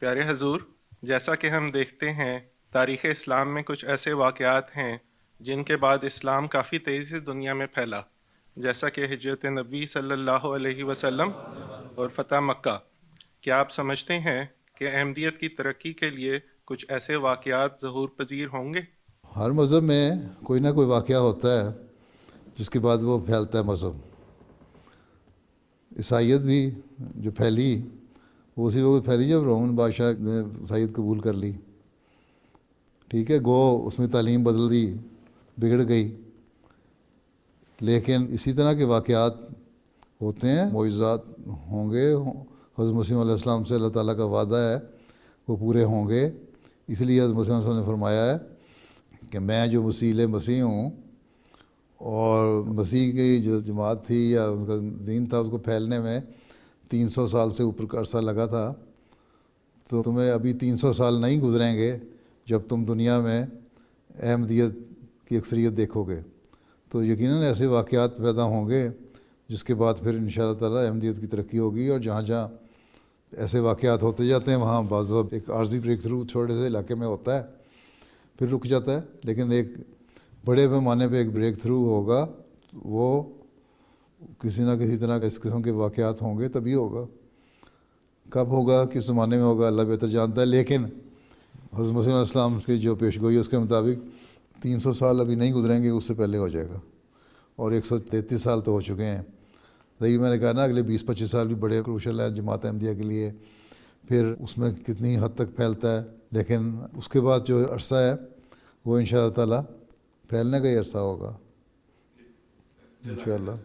پیارے حضور، جیسا کہ ہم دیکھتے ہیں تاریخ اسلام میں کچھ ایسے واقعات ہیں جن کے بعد اسلام کافی تیزی سے دنیا میں پھیلا، جیسا کہ ہجرت نبی صلی اللہ علیہ وسلم اور فتح مکہ۔ کیا آپ سمجھتے ہیں کہ احمدیت کی ترقی کے لیے کچھ ایسے واقعات ظہور پذیر ہوں گے؟ ہر مذہب میں کوئی نہ کوئی واقعہ ہوتا ہے جس کے بعد وہ پھیلتا ہے مذہب۔ عیسائیت بھی جو پھیلی وہ اسی وقت پھیلی جب رومن بادشاہ نے عیسائیت قبول کر لی، ٹھیک ہے، گو اس میں تعلیم بدل دی، بگڑ گئی، لیکن اسی طرح کے واقعات ہوتے ہیں، معجزات ہوں گے۔ حضرت مسیح علیہ السلام سے اللہ تعالیٰ کا وعدہ ہے وہ پورے ہوں گے، اس لیے حضرت مسیح علیہ السلام نے فرمایا ہے کہ میں جو مسیح ہوں، اور مسیح کی جو جماعت تھی یا ان کا دین تھا اس کو پھیلنے میں 300 سال سے اوپر کا عرصہ لگا تھا، تو تمہیں ابھی 300 سال نہیں گزریں گے جب تم دنیا میں احمدیت کی اکثریت دیکھو گے۔ تو یقیناً ایسے واقعات پیدا ہوں گے جس کے بعد پھر انشاءاللہ تعالیٰ احمدیت کی ترقی ہوگی، اور جہاں جہاں ایسے واقعات ہوتے جاتے ہیں وہاں بعض وقت ایک عارضی بریک تھرو چھوٹے سے علاقے میں ہوتا ہے، پھر رک جاتا ہے، لیکن ایک بڑے پیمانے پہ ایک بریک تھرو ہوگا، وہ کسی نہ کسی طرح اس قسم کے واقعات ہوں گے، تبھی ہوگا۔ کب ہوگا، کس زمانے میں ہوگا، اللہ بہتر جانتا ہے، لیکن حضرت مسیح علیہ السلام کی جو پیش گوئی ہے اس کے مطابق 300 سال ابھی نہیں گزریں گے، اس سے پہلے ہو جائے گا، اور 133 سال تو ہو چکے ہیں۔ وہی میں نے کہا نا، اگلے 20-25 سال بھی بڑے کروشل ہیں جماعت احمدیہ کے لیے، پھر اس میں کتنی حد تک پھیلتا ہے، لیکن اس کے بعد جو عرصہ ہے وہ انشاءاللہ تعالیٰ پھیلنے کا ہی عرصہ ہوگا انشاءاللہ۔